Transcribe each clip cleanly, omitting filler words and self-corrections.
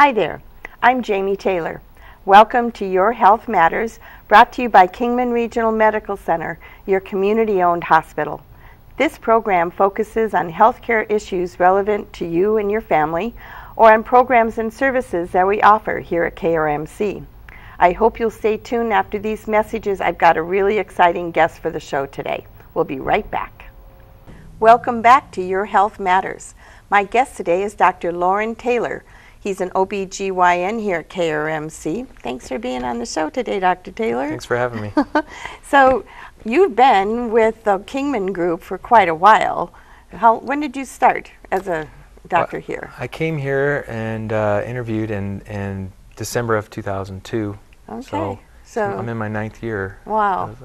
Hi there, I'm Jamie Taylor. Welcome to Your Health Matters, brought to you by Kingman Regional Medical Center, your community-owned hospital. This program focuses on healthcare issues relevant to you and your family, or on programs and services that we offer here at KRMC. I hope you'll stay tuned after these messages. I've got a really exciting guest for the show today. We'll be right back. Welcome back to Your Health Matters. My guest today is Dr. Lorne Taylor. He's an OB/GYN here at KRMC. Thanks for being on the show today, Dr. Taylor. Thanks for having me. So you've been with the Kingman group for quite a while. When did you start as a doctor here? I came here and interviewed in December of 2002. Okay. So I'm in my 9th year. Wow.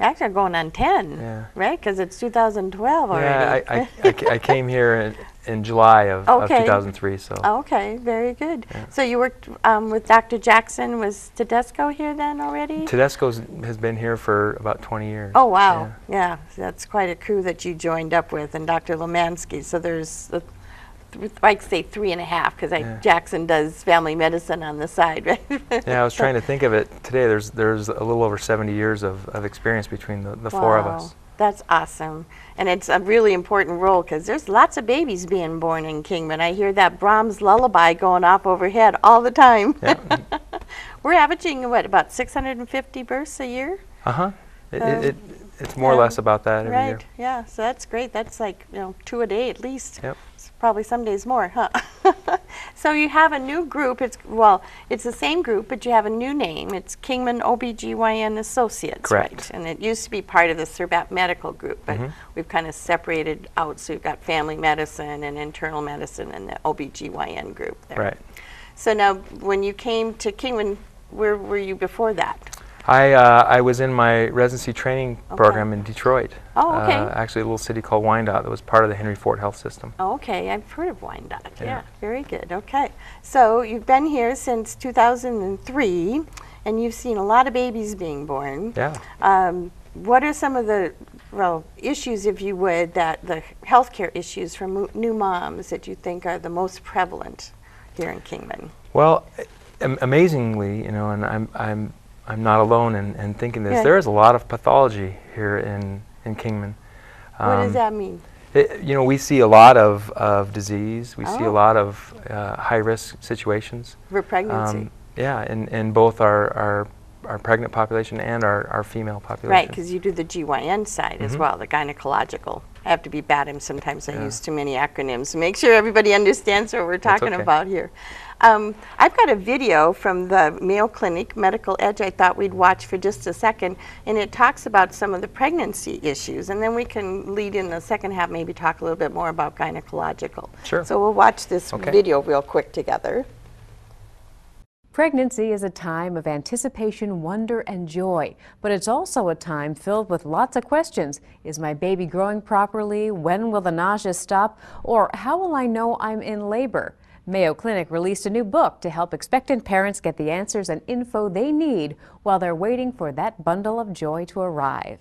Actually, going on 10, yeah. Right? Because it's 2012 already. Yeah, I came here in July of 2003. So. Okay, very good. Yeah. So you worked with Dr. Jackson. Was Tedesco here then already? Tedesco has been here for about 20 years. Oh, wow. Yeah, so that's quite a crew that you joined up with, and Dr. Lemansky. So there's, I'd say 3.5, because Jackson does family medicine on the side, right? Yeah, I was trying to think of it today. There's a little over 70 years of experience between the four of us. That's awesome. And it's a really important role because there's lots of babies being born in Kingman. I hear that Brahms lullaby going off overhead all the time. Yeah. We're averaging, what, about 650 births a year? Uh-huh. It's more or less about that every year. Right, yeah, so that's great. That's like, 2 a day at least. Yep. It's probably some days more, huh? So you have a new group. It's the same group, but you have a new name. It's Kingman OB/GYN Associates, correct. Right? And it used to be part of the Serbat Medical Group, but we've kind of separated out. So you've got family medicine and internal medicine and the OB/GYN group there. Right. So now, when you came to Kingman, where were you before that? I was in my residency training program in Detroit. Oh, okay. Actually, a little city called Wyandotte that was part of the Henry Ford Health System. Oh, okay, I've heard of Wyandotte. Yeah, very good. Okay, so you've been here since 2003, and you've seen a lot of babies being born. Yeah. What are some of the issues, if you would, that the healthcare issues for new moms that you think are the most prevalent here in Kingman? Well, amazingly, and I'm not alone in thinking this. There is a lot of pathology here in Kingman. What does that mean? We see a lot of disease. We see a lot of high-risk situations. For pregnancy. Yeah, in both our pregnant population and our female population. Right, because you do the GYN side as well, the gynecological. I have to be bad at sometimes I use too many acronyms to make sure everybody understands what we're talking about here. I've got a video from the Mayo Clinic Medical Edge I thought we'd watch for just a second, and it talks about some of the pregnancy issues, and then we can lead in the second half, maybe talk a little bit more about gynecological. Sure. So we'll watch this video real quick together. Pregnancy is a time of anticipation, wonder, and joy, but it's also a time filled with lots of questions. Is my baby growing properly? When will the nausea stop? Or how will I know I'm in labor? Mayo Clinic released a new book to help expectant parents get the answers and info they need while they're waiting for that bundle of joy to arrive.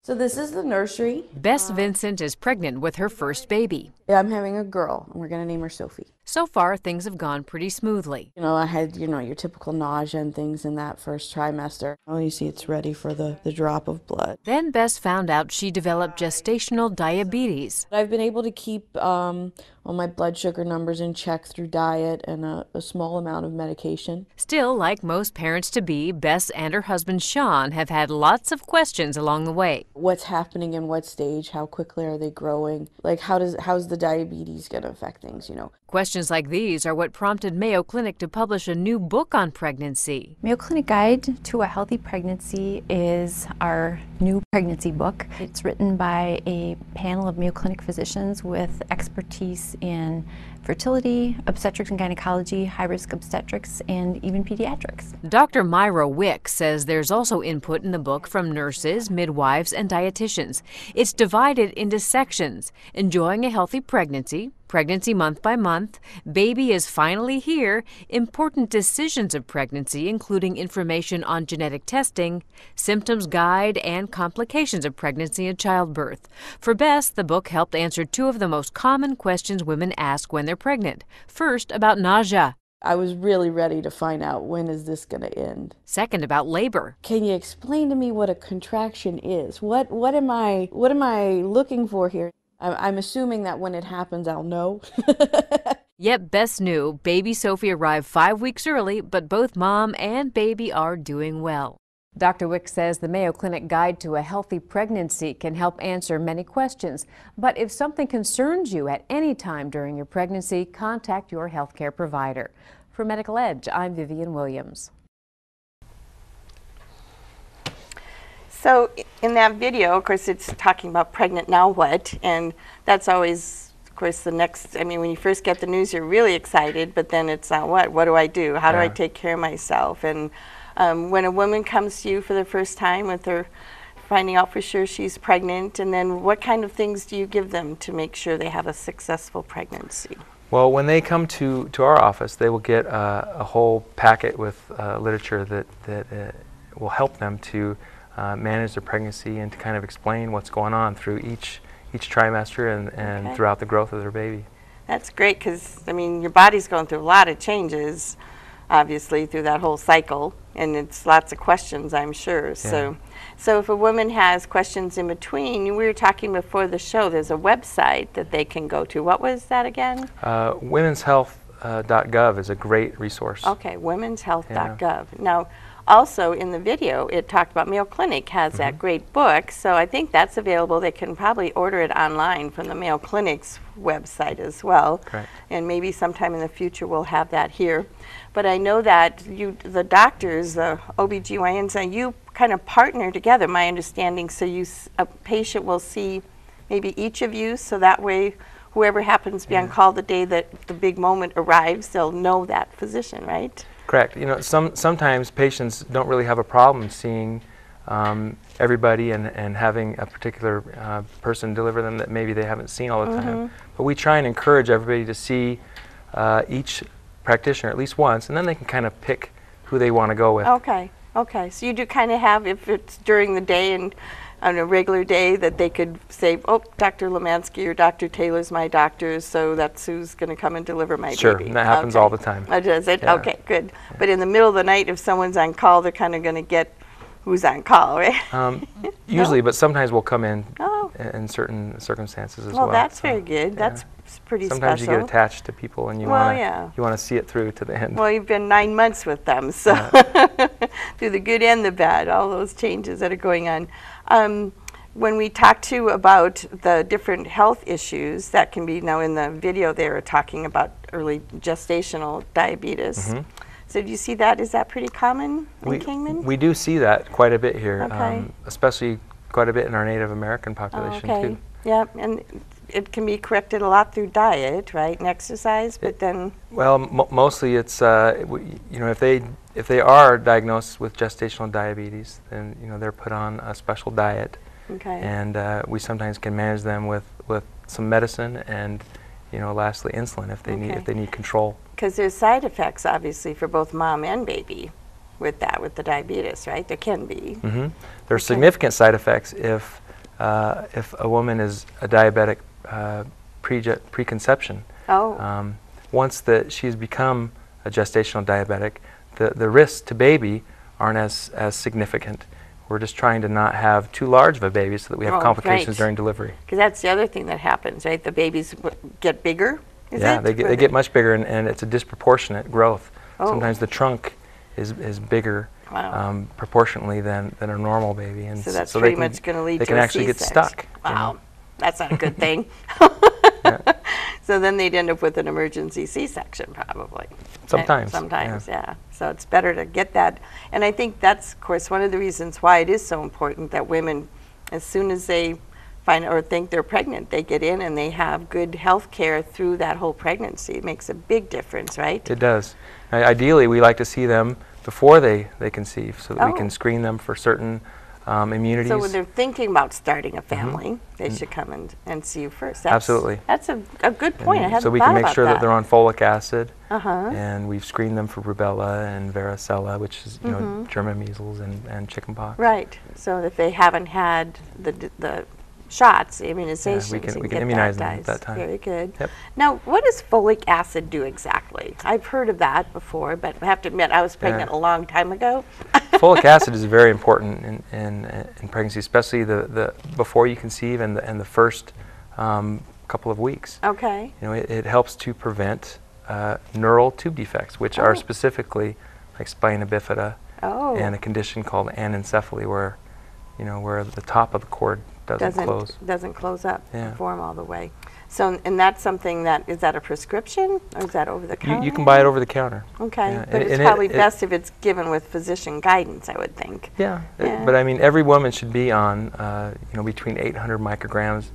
So this is the nursery. Bess Vincent is pregnant with her first baby. Yeah, I'm having a girl, and we're going to name her Sophie. So far, things have gone pretty smoothly. I had, your typical nausea and things in that first trimester. Oh, you see it's ready for the drop of blood. Then Bess found out she developed gestational diabetes. I've been able to keep all my blood sugar numbers in check through diet and a small amount of medication. Still, like most parents-to-be, Bess and her husband Sean have had lots of questions along the way. What's happening in what stage? How quickly are they growing? Like, how's the diabetes going to affect things, Questions like these are what prompted Mayo Clinic to publish a new book on pregnancy. Mayo Clinic Guide to a Healthy Pregnancy is our new pregnancy book. It's written by a panel of Mayo Clinic physicians with expertise in fertility, obstetrics and gynecology, high-risk obstetrics, and even pediatrics. Dr. Myra Wick says there's also input in the book from nurses, midwives, and dietitians. It's divided into sections: enjoying a healthy pregnancy, pregnancy month by month, baby is finally here, important decisions of pregnancy, including information on genetic testing, symptoms guide, and complications of pregnancy and childbirth. For Bess, the book helped answer two of the most common questions women ask when they're pregnant. First, about nausea. I was really ready to find out, when is this going to end? Second, about labor. Can you explain to me what a contraction is? What am I looking for here? I'm assuming that when it happens, I'll know. Yep, Bess knew. Baby Sophie arrived 5 weeks early, but both mom and baby are doing well. Dr. Wick says the Mayo Clinic Guide to a Healthy Pregnancy can help answer many questions. But if something concerns you at any time during your pregnancy, contact your healthcare provider. For Medical Edge, I'm Vivian Williams. So in that video, of course, it's talking about pregnant now what, and that's always, of course, the next, I mean, when you first get the news, you're really excited, but then it's not what do I do? How do I take care of myself? And when a woman comes to you for the first time with her finding out for sure she's pregnant, and then what kind of things do you give them to make sure they have a successful pregnancy? Well, when they come to our office, they will get a whole packet with literature that will help them to manage their pregnancy and to kind of explain what's going on through each trimester and throughout the growth of their baby. That's great, because I mean your body's going through a lot of changes, obviously, through that whole cycle, and it's lots of questions, I'm sure. Yeah. So if a woman has questions in between, we were talking before the show, there's a website that they can go to. What was that again? Womenshealth.gov is a great resource. Okay, womenshealth.gov. Yeah. Now, also in the video, it talked about Mayo Clinic has that great book, so I think that's available. They can probably order it online from the Mayo Clinic's website as well. Correct. And maybe sometime in the future we'll have that here. But I know that the doctors, the OBGYNs, and you kind of partner together, my understanding, so a patient will see maybe each of you, so that way whoever happens to be on call the day that the big moment arrives, they'll know that physician, right? Correct. You know, sometimes patients don't really have a problem seeing everybody and having a particular person deliver them that maybe they haven't seen all the time. But we try and encourage everybody to see each practitioner at least once, and then they can kind of pick who they want to go with. Okay. Okay. So you do kind of have, if it's during the day and on a regular day, that they could say, oh, Dr. Lemansky or Dr. Taylor's my doctor, so that's who's going to come and deliver my baby. Sure, and that happens all the time. Oh, does it? Yeah. Okay, good. Yeah. But in the middle of the night, if someone's on call, they're kind of going to get who's on call, right? Usually, but sometimes we'll come in in certain circumstances as well. Well, that's very good. Yeah. That's pretty sometimes special. You get attached to people and you want to see it through to the end. Well, you've been 9 months with them, so through the good and the bad, all those changes that are going on. When we talk too about the different health issues that can be, now in the video they were talking about early gestational diabetes. So do you see that? Is that pretty common in Kingman? We do see that quite a bit here, especially quite a bit in our Native American population too. Yeah, and it can be corrected a lot through diet, right, and exercise, but then... Well, mostly it's, you know, if they are diagnosed with gestational diabetes, then, you know, they're put on a special diet. Okay. And we sometimes can manage them with some medicine and, you know, lastly insulin if they need control. Because there's side effects, obviously, for both mom and baby with the diabetes, right? There can be. There's significant side effects if a woman is a diabetic preconception. Once that she's become a gestational diabetic, the risks to baby aren't as significant. We're just trying to not have too large of a baby so that we have complications during delivery. Because that's the other thing that happens, right? The babies get bigger, they get much bigger, and it's a disproportionate growth. Sometimes the trunk is bigger proportionately than a normal baby. And so that's pretty much going to lead to a C-section. They can actually get stuck. Wow, you know? That's not a good thing. So then they'd end up with an emergency C-section probably. Sometimes. Sometimes, yeah. So it's better to get that. And I think that's, of course, one of the reasons why it is so important that women, as soon as they find or think they're pregnant, they get in and they have good health care through that whole pregnancy. It makes a big difference, right? It does. Ideally, we like to see them before they conceive so that we can screen them for certain immunities. So when they're thinking about starting a family, they should come and see you first. Absolutely. That's a good point. I hadn't thought about that. So we can make sure that they're on folic acid, and we've screened them for rubella and varicella, which is you know German measles and chickenpox. Right. So if they haven't had the shots, immunizations. Yeah, we and can get immunize them at baptized. that time. Very good. Yep. Now, what does folic acid do exactly? I've heard of that before, but I have to admit, I was pregnant a long time ago. Folic acid is very important in pregnancy, especially the before you conceive and the first couple of weeks. Okay. You know, it helps to prevent neural tube defects, which are specifically like spina bifida and a condition called anencephaly, where the top of the cord doesn't close up and form all the way. So, and that's something is that a prescription or is that over the counter? You can buy it over the counter. Okay, yeah. but it's probably best if it's given with physician guidance, I would think. Yeah, but I mean, every woman should be on between 800 micrograms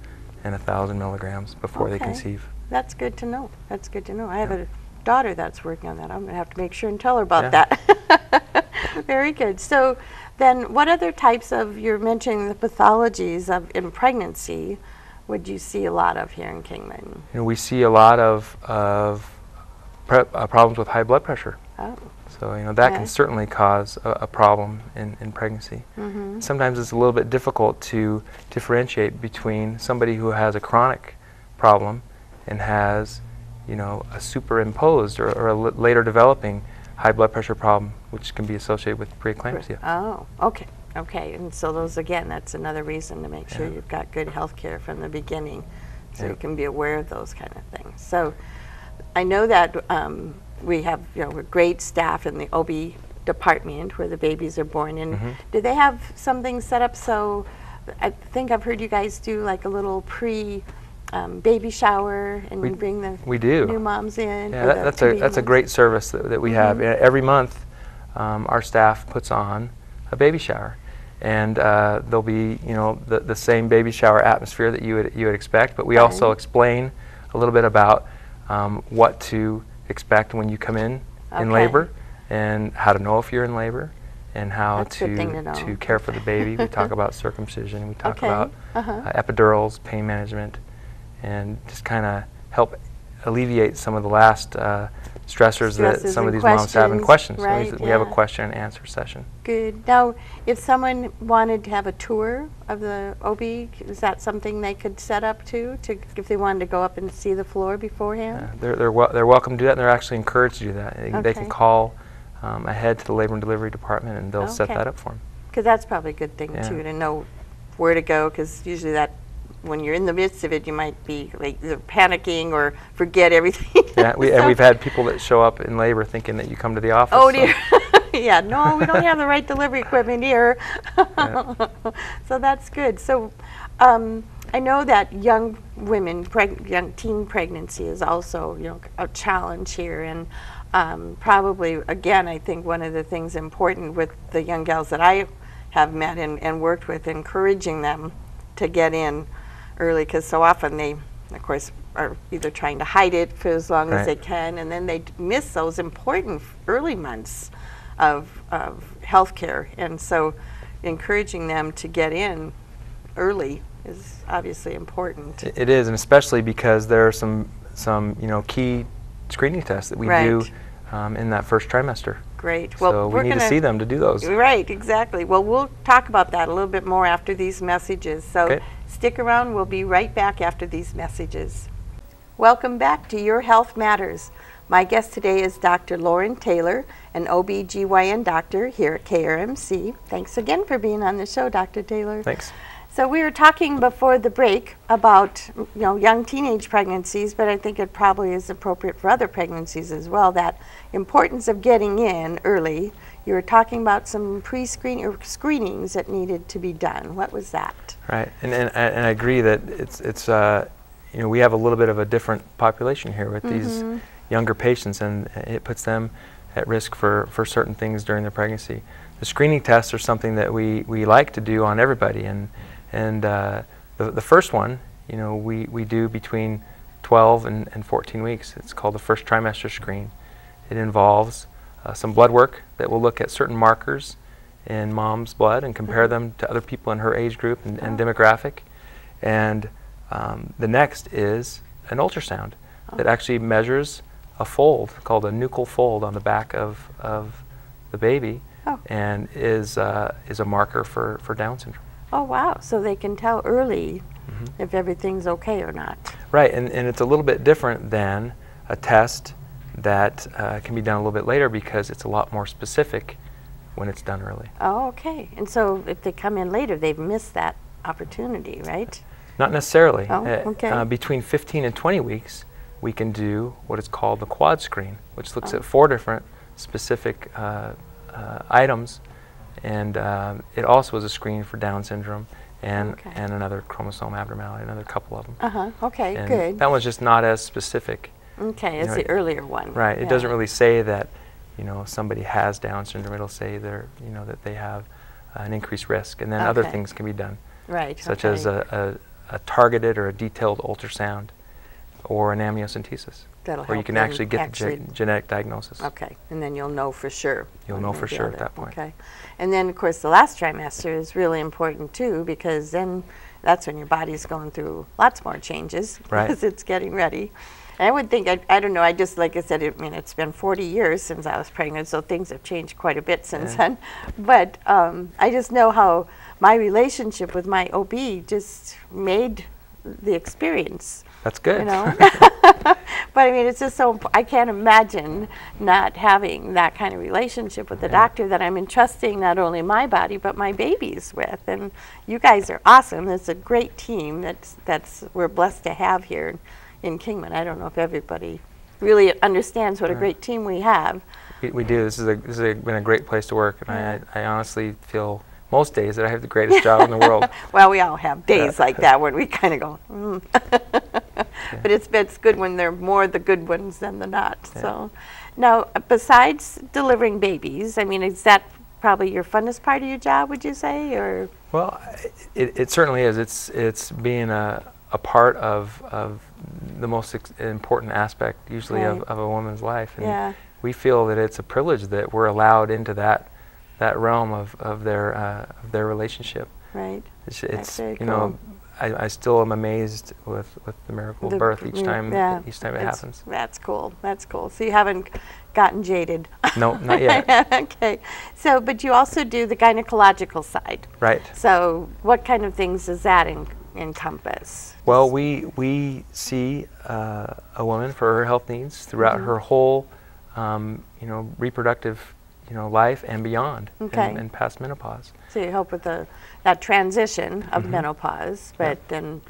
and 1,000 milligrams before they conceive. That's good to know. That's good to know. I have a daughter that's working on that. I'm going to have to make sure and tell her about that. Very good. So then what other types of, you're mentioning the pathologies in pregnancy, would you see a lot of here in Kingman? We see a lot of problems with high blood pressure. Oh. So that can certainly cause a problem in pregnancy. Mm-hmm. Sometimes it's a little bit difficult to differentiate between somebody who has a chronic problem and has a superimposed or a later developing high blood pressure problem, which can be associated with preeclampsia. Oh, okay. Okay, and so those, again, that's another reason to make sure you've got good health care from the beginning, so you can be aware of those kind of things. So I know that we have great staff in the OB department where the babies are born in. Do they have something set up? So I think I've heard you guys do like a little baby shower, and you bring the new moms in. Yeah, that's a great service that we have. Every month our staff puts on a baby shower, and there'll be the same baby shower atmosphere that you would expect, but we also explain a little bit about what to expect when you come in labor, and how to know if you're in labor, and how to care for the baby. We talk about circumcision, we talk about epidurals, pain management, and just kind of help alleviate some of the last stressors that some of these moms have and questions. Right, we have a question and answer session. Good. Now, if someone wanted to have a tour of the OB, is that something they could set up if they wanted to go up and see the floor beforehand? They're welcome to do that, and they're actually encouraged to do that. They can call ahead to the labor and delivery department, and they'll set that up for them. Because that's probably a good thing too, to know where to go, because usually when you're in the midst of it, you might be like either panicking or forget everything. Yeah, we've had people that show up in labor thinking that you come to the office. Oh dear. Yeah, no, we don't have the right delivery equipment here. So that's good. So I know that young women, young teen pregnancy is also a challenge here, and probably, again, I think one of the things important with the young gals that I have met and worked with, encouraging them to get in early, because so often they, of course, are either trying to hide it for as long as they can, and then they miss those important early months of health care. And so encouraging them to get in early is obviously important. It is, and especially because there are some key screening tests that we do in that first trimester. Great. Well, so we need to see them to do those. Right, exactly. Well, we'll talk about that a little bit more after these messages. So stick around. We'll be right back after these messages. Welcome back to Your Health Matters. My guest today is Dr. Lorne Taylor, an OB/GYN doctor here at KRMC. Thanks again for being on the show, Dr. Taylor. Thanks. So we were talking before the break about young teenage pregnancies, but I think it probably is appropriate for other pregnancies as well, that importance of getting in early. You were talking about some pre-screening or screenings that needed to be done. What was that? Right, and I agree that it's we have a little bit of a different population here with these younger patients, and it puts them at risk for certain things during their pregnancy. The screening tests are something that we like to do on everybody, and the first one, we do between 12 and 14 weeks. It's called the first trimester screen. It involves some blood work that will look at certain markers in mom's blood and compare them to other people in her age group and demographic. And the next is an ultrasound that actually measures a fold called a nuchal fold on the back of the baby, and is a marker for Down syndrome. Oh, wow. So they can tell early if everything's okay or not. Right, and it's a little bit different than a test that can be done a little bit later because it's a lot more specific when it's done early. Oh, okay. And so if they come in later, they've missed that opportunity, right? Not necessarily. Oh, okay. Between 15 and 20 weeks, we can do what is called the quad screen, which looks at 4 different specific items, and it also is a screen for Down syndrome and another chromosome abnormality, another couple of them. Okay, and good. that one's just not as specific. Okay, as the earlier one. Right. It doesn't really say that, you know, somebody has Down syndrome. It'll say they're, you know, that they have an increased risk, and then other things can be done. Right. Such as a targeted or a detailed ultrasound or an amniocentesis. That'll where you help can them actually get the genetic diagnosis. Okay, and then you'll know for sure. You'll know for sure at that point. Okay, and then of course the last trimester is really important too, because then that's when your body's going through lots more changes because it's getting ready. And I would think, I don't know, I just, like I said, I mean, it's been 40 years since I was pregnant, so things have changed quite a bit since then. But I just know how my relationship with my OB just made the experience. That's good. You know? But I mean, it's just so, I can't imagine not having that kind of relationship with the doctor that I'm entrusting not only my body, but my babies with. And you guys are awesome. It's a great team that's we're blessed to have here in Kingman. I don't know if everybody really understands what a great team we have. We do. This has been a great place to work, and I honestly feel most days that I have the greatest job in the world. Well, we all have days like that when we kind of go, But it's good when they're more the good ones than the not. Yeah. So, now, besides delivering babies, I mean, is that probably your funnest part of your job, would you say, or? Well, it certainly is. It's being a part of the most important aspect, usually, of a woman's life. And we feel that it's a privilege that we're allowed into that realm of their relationship. Right. It's very you cool. know, I still am amazed with the miracle of birth each time it happens. That's cool. That's cool. So you haven't gotten jaded. No, not yet. Okay. So, but you also do the gynecological side. Right. So what kind of things does that encompass? Well, we see a woman for her health needs throughout her whole, you know, reproductive, you know, life and beyond, and past menopause. So you help with that transition of menopause, but then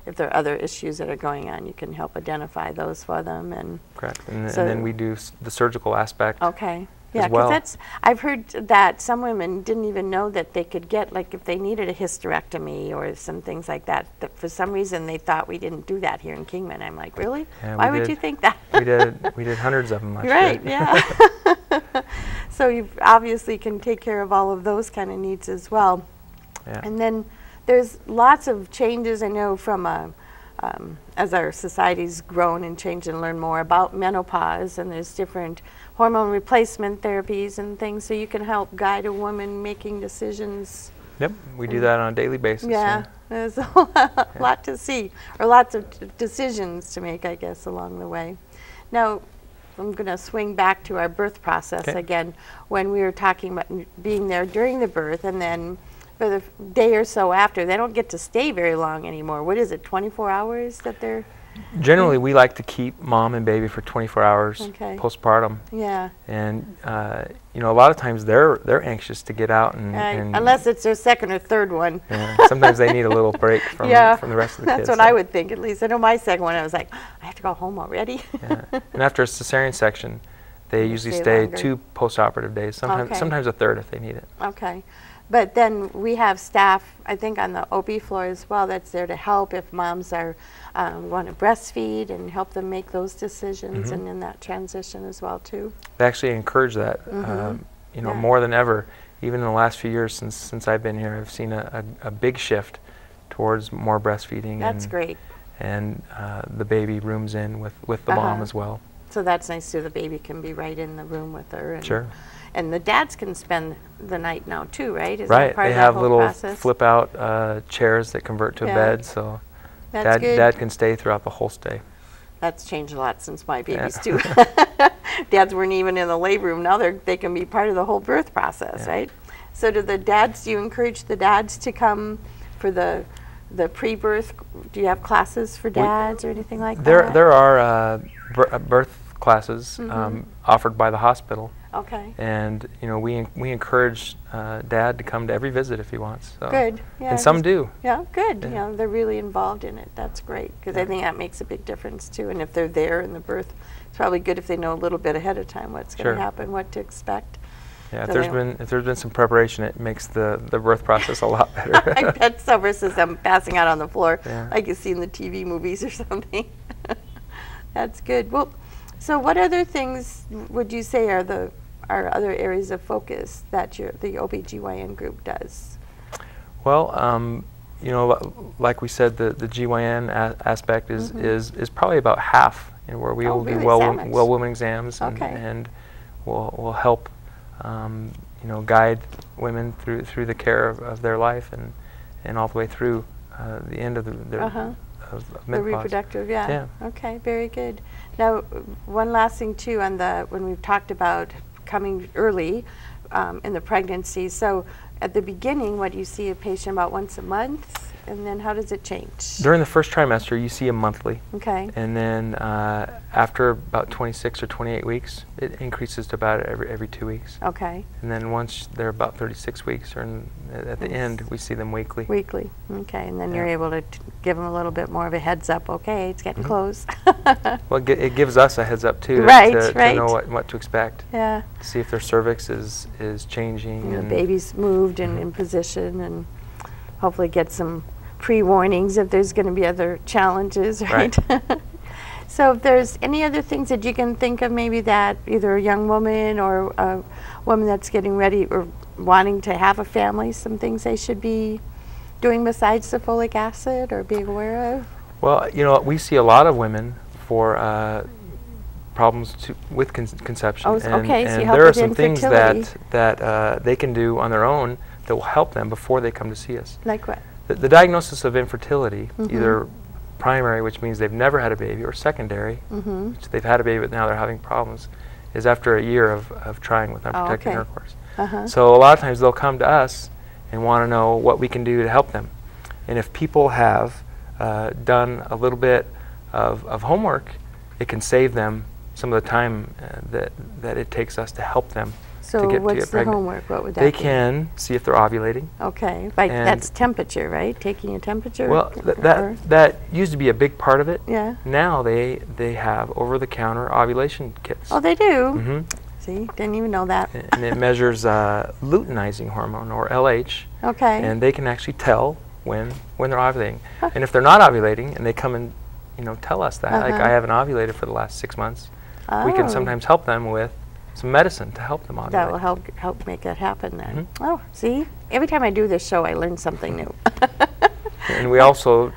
if there are other issues that are going on, you can help identify those for them. And correct. And then we do the surgical aspect. Okay. Yeah, well. because I've heard that some women didn't even know that they could get, like if they needed a hysterectomy or some things like that, that for some reason they thought we didn't do that here in Kingman. I'm like, really? Yeah, why would you think that? we did hundreds of them last year. Right, yeah. So you obviously can take care of all of those kind of needs as well. Yeah. And then there's lots of changes, I know, from as our society's grown and changed and learned more about menopause, and there's different hormone replacement therapies and things, so you can help guide a woman making decisions. Yep, we do that on a daily basis. Yeah, there's a lot to see, or lots of decisions to make, I guess, along the way. Now, I'm going to swing back to our birth process again, when we were talking about being there during the birth, and then for the day or so after. They don't get to stay very long anymore. What is it, 24 hours that they're? Generally, we like to keep mom and baby for 24 hours postpartum. Yeah. And you know, a lot of times they're anxious to get out and unless it's their second or third one. Yeah. Sometimes they need a little break from the rest of the kids. That's what I would think, at least. I know my second one, I was like, I have to go home already. Yeah. And after a cesarean section, they usually stay 2 postoperative days, sometimes a third if they need it. Okay. But then we have staff, I think, on the OB floor as well, that's there to help if moms are want to breastfeed and help them make those decisions and in that transition as well too. They actually encourage that, you know, more than ever. Even in the last few years since I've been here, I've seen a big shift towards more breastfeeding. That's great. And the baby rooms in with the mom as well. So that's nice too. The baby can be right in the room with her. And sure. And the dads can spend the night now too, right? Is right. That part they of have that little process? flip-out chairs that convert to a bed, so dad can stay throughout the whole stay. That's changed a lot since my babies too. Dads weren't even in the labor room. Now they can be part of the whole birth process, right? So do you encourage the dads to come for the the pre-birth, do you have classes for dads or anything like that? There are birth classes offered by the hospital. Okay. And we encourage Dad to come to every visit if he wants. So. Good. Yeah. And some do. Yeah, good. Yeah. They're really involved in it. That's great, because I think that makes a big difference too. And if they're there in the birth, it's probably good if they know a little bit ahead of time what's going to happen, what to expect. Yeah, so if there's been some preparation, it makes the birth process a lot better. I bet so, versus them passing out on the floor like you see in the TV movies or something. That's good. Well, so what other things would you say are other areas of focus that the OBGYN group does? Well, like we said, the GYN aspect is probably about half, where we will do well woman exams and we'll help guide women through the care of their life and all the way through the end of the reproductive, yeah. Okay, very good. Now, one last thing too on when we've talked about coming early in the pregnancy. So at the beginning, what do you see a patient about once a month? And then how does it change? During the first trimester, you see them monthly. Okay. And then after about 26 or 28 weeks, it increases to about every 2 weeks. Okay. And then once they're about 36 weeks, or at the end, we see them weekly. Weekly. Okay. And then you're able to give them a little bit more of a heads up. Okay, it's getting close. Well, it gives us a heads up too, to know what to expect. Yeah. See if their cervix is changing. And the baby's moved and in position, and hopefully get some pre-warnings if there's going to be other challenges, right? So if there's any other things that you can think of, maybe that either a young woman or a woman that's getting ready or wanting to have a family, some things they should be doing besides the folic acid or being aware of? Well, we see a lot of women for problems with conception. Oh, okay, so you help there are with some things infertility. that they can do on their own that will help them before they come to see us. Like what? The diagnosis of infertility, either primary, which means they've never had a baby, or secondary, which they've had a baby but now they're having problems, is after a year of trying with unprotected intercourse. So a lot of times they'll come to us and want to know what we can do to help them. And if people have done a little bit of homework, it can save them some of the time that it takes us to help them. So what's the homework? What would that be? They can see if they're ovulating. Okay, that's temperature, right? Taking a temperature? Well, that used to be a big part of it. Yeah. Now they have over-the-counter ovulation kits. Oh, they do? See, didn't even know that. And it measures luteinizing hormone, or LH. Okay. And they can actually tell when they're ovulating. And if they're not ovulating and they come and tell us that, like I haven't ovulated for the last 6 months, we can sometimes help them with some medicine to help them ovulate. That will help make that happen then. Oh, see? Every time I do this show, I learn something new. And we also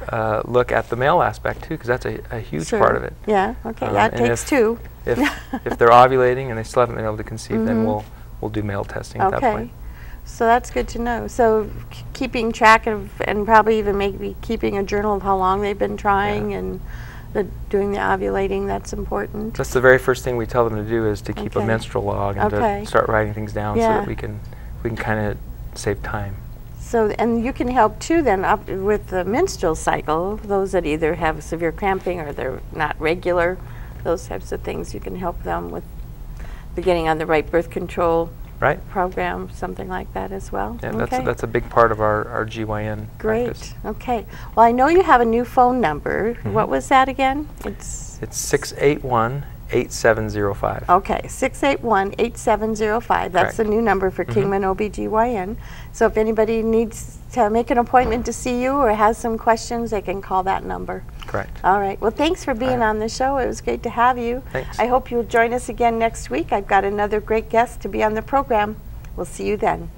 look at the male aspect too, because that's a huge part of it. Yeah, okay, that takes two. If they're ovulating and they still haven't been able to conceive, then we'll do male testing at that point. So that's good to know. So keeping track of, and probably even maybe keeping a journal of how long they've been trying and doing the ovulating, that's important. That's the very first thing we tell them to do, is to keep a menstrual log and to start writing things down so that we can kind of save time. So, and you can help too then with the menstrual cycle, those that either have severe cramping or they're not regular, those types of things, you can help them with getting on the right birth control program, something like that as well. Yeah, that's a big part of our GYN practice. Okay. Well, I know you have a new phone number. What was that again? It's 681-8705. Okay, 681-8705. That's the new number for Kingman OBGYN. So if anybody needs to make an appointment to see you or has some questions, they can call that number. Correct. All right. Well, thanks for being on the show. It was great to have you. Thanks. I hope you'll join us again next week. I've got another great guest to be on the program. We'll see you then.